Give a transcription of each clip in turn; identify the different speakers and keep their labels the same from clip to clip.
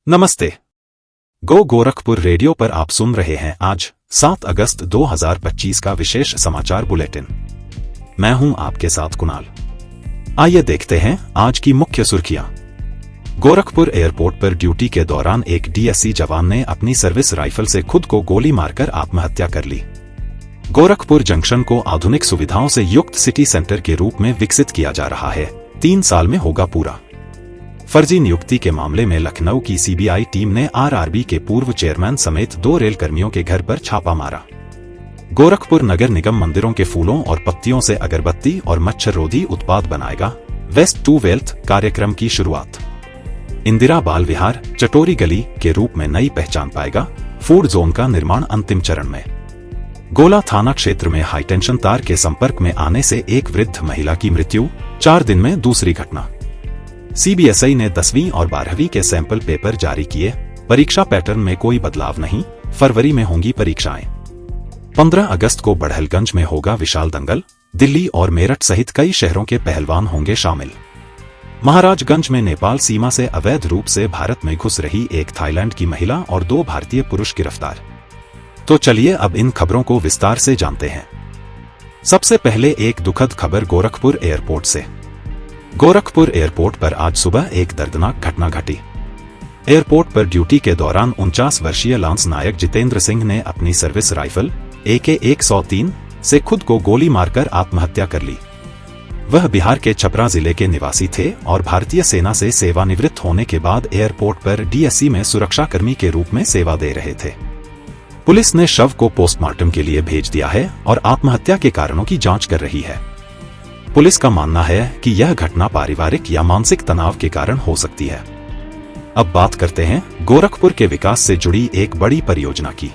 Speaker 1: नमस्ते। गो गोरखपुर रेडियो पर आप सुन रहे हैं आज 7 अगस्त 2025 का विशेष समाचार बुलेटिन। मैं हूं आपके साथ कुणाल। आइए देखते हैं आज की मुख्य सुर्खियां। गोरखपुर एयरपोर्ट पर ड्यूटी के दौरान एक डीएससी जवान ने अपनी सर्विस राइफल से खुद को गोली मारकर आत्महत्या कर ली। गोरखपुर जंक्शन को आधुनिक सुविधाओं से युक्त सिटी सेंटर के रूप में विकसित किया जा रहा है। 3 साल में होगा पूरा। फर्जी नियुक्ति के मामले में लखनऊ की सीबीआई टीम ने आरआरबी के पूर्व चेयरमैन समेत 2 रेल कर्मियों के घर पर छापा मारा। गोरखपुर नगर निगम मंदिरों के फूलों और पत्तियों से अगरबत्ती और मच्छर रोधी उत्पाद बनाएगा। वेस्ट टू वेल्थ कार्यक्रम की शुरुआत। इंदिरा बाल विहार चटोरी गली के रूप में नई पहचान पाएगा। फूड जोन का निर्माण अंतिम चरण में। गोला थाना क्षेत्र में हाईटेंशन तार के संपर्क में आने से एक वृद्ध महिला की मृत्यु। 4 दिन में दूसरी घटना। सीबीएसई ने 10वीं और 12वीं के सैंपल पेपर जारी किए। परीक्षा पैटर्न में कोई बदलाव नहीं। फरवरी में होंगी परीक्षाएं। 15 अगस्त को बड़हलगंज में होगा विशाल दंगल। दिल्ली और मेरठ सहित कई शहरों के पहलवान होंगे शामिल। महाराजगंज में नेपाल सीमा से अवैध रूप से भारत में घुस रही एक थाईलैंड की महिला और 2 भारतीय पुरुष गिरफ्तार। तो चलिए अब इन खबरों को विस्तार से जानते हैं। सबसे पहले एक दुखद खबर गोरखपुर एयरपोर्ट से। गोरखपुर एयरपोर्ट पर आज सुबह एक दर्दनाक घटना घटी। एयरपोर्ट पर ड्यूटी के दौरान 49 वर्षीय लांस नायक जितेंद्र सिंह ने अपनी सर्विस राइफल AK-103 से खुद को गोली मारकर आत्महत्या कर ली। वह बिहार के छपरा जिले के निवासी थे और भारतीय सेना से सेवानिवृत्त होने के बाद एयरपोर्ट पर डीएससी में सुरक्षाकर्मी के रूप में सेवा दे रहे थे। पुलिस ने शव को पोस्टमार्टम के लिए भेज दिया है और आत्महत्या के कारणों की जांच कर रही है। पुलिस का मानना है कि यह घटना पारिवारिक या मानसिक तनाव के कारण हो सकती है। अब बात करते हैं गोरखपुर के विकास से जुड़ी एक बड़ी परियोजना की।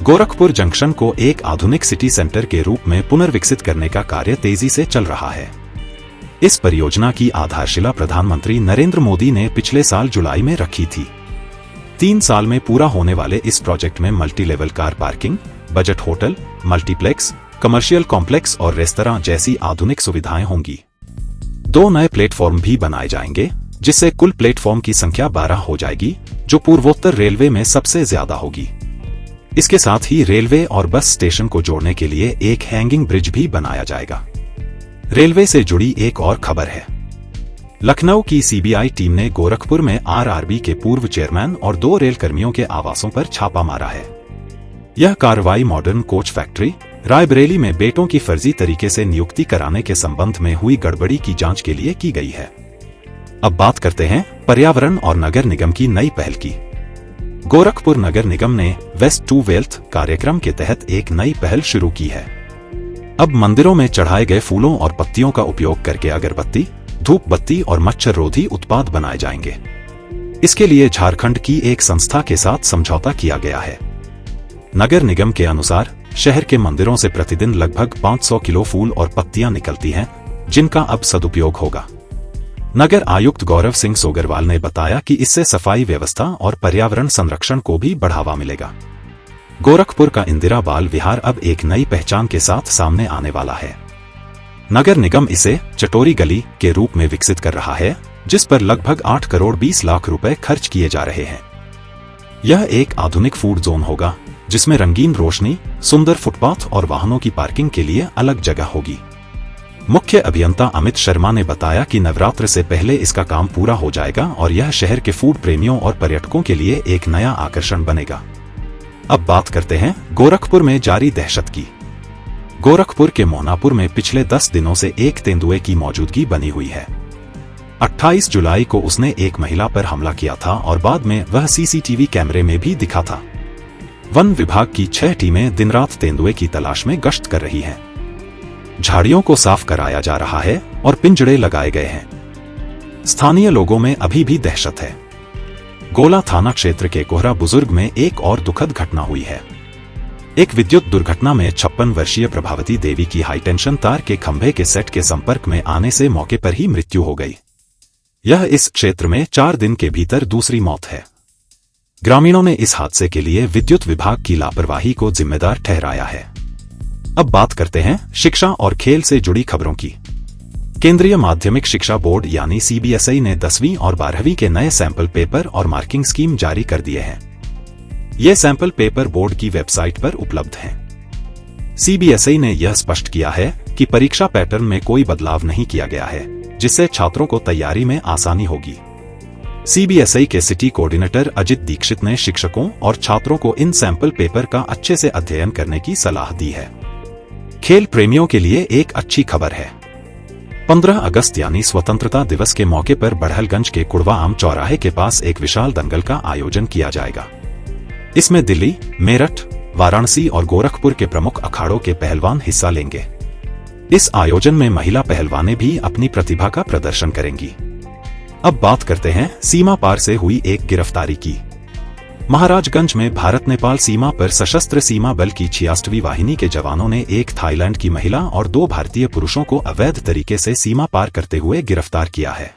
Speaker 1: गोरखपुर जंक्शन को एक आधुनिक सिटी सेंटर के रूप में पुनर्विकसित करने का कार्य तेजी से चल रहा है। इस परियोजना की आधारशिला प्रधानमंत्री नरेंद्र मोदी ने पिछले साल जुलाई में रखी थी। 3 साल में पूरा होने वाले इस प्रोजेक्ट में multi level car parking, budget hotel, multiplex, commercial complex और रेस्तरां जैसी आधुनिक सुविधाएं होंगी। 2 नए प्लेटफॉर्म भी बनाए जाएंगे, जिससे कुल प्लेटफॉर्म की संख्या 12 हो जाएगी, जो पूर्वोत्तर रेलवे में सबसे ज्यादा होगी। इसके साथ ही रेलवे और बस स्टेशन को जोड़ने के लिए एक हैंगिंग ब्रिज भी बनाया जाएगा। रेलवे से जुड़ी एक और खबर है। लखनऊ की सीबीआई टीम ने गोरखपुर में आरआरबी के पूर्व चेयरमैन और 2 रेल कर्मियों के आवासों पर छापा मारा है। यह कार्रवाई मॉडर्न कोच फैक्ट्री रायबरेली में बेटों की फर्जी तरीके से नियुक्ति कराने के संबंध में हुई गड़बड़ी की जांच के लिए की गई है। अब बात करते हैं पर्यावरण और नगर निगम की नई पहल की। गोरखपुर नगर निगम ने वेस्ट टू वेल्थ कार्यक्रम के तहत एक नई पहल शुरू की है। अब मंदिरों में चढ़ाए गए फूलों और पत्तियों का उपयोग करके अगरबत्ती, धूप बत्ती और मच्छर रोधी उत्पाद बनाए जाएंगे। इसके लिए झारखंड की एक संस्था के साथ समझौता किया गया है। नगर निगम के अनुसार शहर के मंदिरों से प्रतिदिन लगभग 500 किलो फूल और पत्तियां निकलती हैं, जिनका अब सदुपयोग होगा। नगर आयुक्त गौरव सिंह सोगरवाल ने बताया कि इससे सफाई व्यवस्था और पर्यावरण संरक्षण को भी बढ़ावा मिलेगा। गोरखपुर का इंदिरा बाल विहार अब एक नई पहचान के साथ सामने आने वाला है। नगर निगम इसे चटोरी गली के रूप में विकसित कर रहा है, जिस पर लगभग 8 करोड़ 20 लाख रुपए खर्च किए जा रहे हैं। यह एक आधुनिक फूड जोन होगा, जिसमें रंगीन रोशनी, सुंदर फुटपाथ और वाहनों की पार्किंग के लिए अलग जगह होगी। मुख्य अभियंता अमित शर्मा ने बताया कि नवरात्र से पहले इसका काम पूरा हो जाएगा और यह शहर के फूड प्रेमियों और पर्यटकों के लिए एक नया आकर्षण बनेगा। अब बात करते हैं गोरखपुर में जारी दहशत की। गोरखपुर के मोहनापुर में पिछले 10 दिनों से एक तेंदुए की मौजूदगी बनी हुई है। 28 जुलाई को उसने एक महिला पर हमला किया था और बाद में वह सीसीटीवी कैमरे में भी दिखा था। वन विभाग की 6 टीमें दिन रात तेंदुए की तलाश में गश्त कर रही हैं। झाड़ियों को साफ कराया जा रहा है और पिंजड़े लगाए गए हैं। स्थानीय लोगों में अभी भी दहशत है। गोला थाना क्षेत्र के कोहरा बुजुर्ग में एक और दुखद घटना हुई है। एक विद्युत दुर्घटना में 56 वर्षीय प्रभावती देवी की हाईटेंशन तार के खंभे के सेट के संपर्क में आने से मौके पर ही मृत्यु हो गई। यह इस क्षेत्र में 4 दिन के भीतर दूसरी मौत है। ग्रामीणों ने इस हादसे के लिए विद्युत विभाग की लापरवाही को जिम्मेदार ठहराया है। अब बात करते हैं शिक्षा और खेल से जुड़ी खबरों की। केंद्रीय माध्यमिक शिक्षा बोर्ड यानी सीबीएसई ने 10वीं और 12वीं के नए सैंपल पेपर और मार्किंग स्कीम जारी कर दिए हैं। ये सैंपल पेपर बोर्ड की वेबसाइट पर उपलब्ध हैं। सीबीएसई ने यह स्पष्ट किया है कि परीक्षा पैटर्न में कोई बदलाव नहीं किया गया है, जिससे छात्रों को तैयारी में आसानी होगी। सीबीएसई के सिटी कोऑर्डिनेटर अजित दीक्षित ने शिक्षकों और छात्रों को इन सैंपल पेपर का अच्छे से अध्ययन करने की सलाह दी है। खेल प्रेमियों के लिए एक अच्छी खबर है। 15 अगस्त यानी स्वतंत्रता दिवस के मौके पर बड़हलगंज के कुड़वा आम चौराहे के पास एक विशाल दंगल का आयोजन किया जाएगा। इसमें दिल्ली, मेरठ, वाराणसी और गोरखपुर के प्रमुख अखाड़ों के पहलवान हिस्सा लेंगे। इस आयोजन में महिला पहलवानें भी अपनी प्रतिभा का प्रदर्शन करेंगी। अब बात करते हैं सीमा पार से हुई एक गिरफ्तारी की। महाराजगंज में भारत नेपाल सीमा पर सशस्त्र सीमा बल की 66वीं वाहिनी के जवानों ने एक थाईलैंड की महिला और 2 भारतीय पुरुषों को अवैध तरीके से सीमा पार करते हुए गिरफ्तार किया है।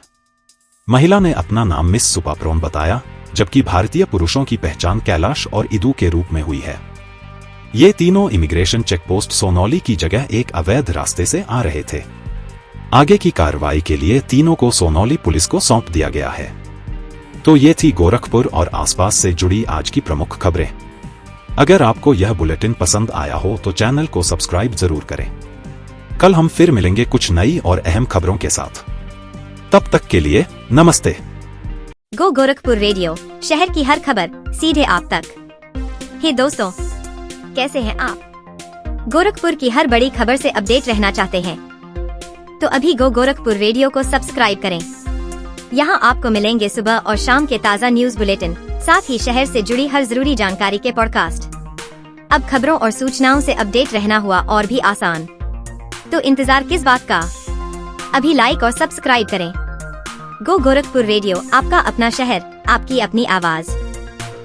Speaker 1: महिला ने अपना नाम मिस सुपाप्रोन बताया, जबकि भारतीय पुरुषों की पहचान कैलाश और इदू के रूप में हुई है। ये तीनों इमिग्रेशन चेकपोस्ट सोनौली की जगह एक अवैध रास्ते से आ रहे थे। आगे की कार्रवाई के लिए तीनों को सोनौली पुलिस को सौंप दिया गया है। तो ये थी गोरखपुर और आसपास से जुड़ी आज की प्रमुख खबरें। अगर आपको यह बुलेटिन पसंद आया हो तो चैनल को सब्सक्राइब जरूर करें। कल हम फिर मिलेंगे कुछ नई और अहम खबरों के साथ। तब तक के लिए नमस्ते।
Speaker 2: गो गोरखपुर रेडियो, शहर की हर खबर सीधे आप तक। हे दोस्तों, कैसे हैं आप? गोरखपुर की हर बड़ी खबर से अपडेट रहना चाहते हैं तो अभी गो गोरखपुर रेडियो को सब्सक्राइब करें। यहाँ आपको मिलेंगे सुबह और शाम के ताज़ा न्यूज बुलेटिन, साथ ही शहर से जुड़ी हर जरूरी जानकारी के पॉडकास्ट। अब खबरों और सूचनाओं से अपडेट रहना हुआ और भी आसान, तो इंतजार किस बात का? अभी लाइक और सब्सक्राइब करें। गो गोरखपुर रेडियो, आपका अपना शहर, आपकी अपनी आवाज।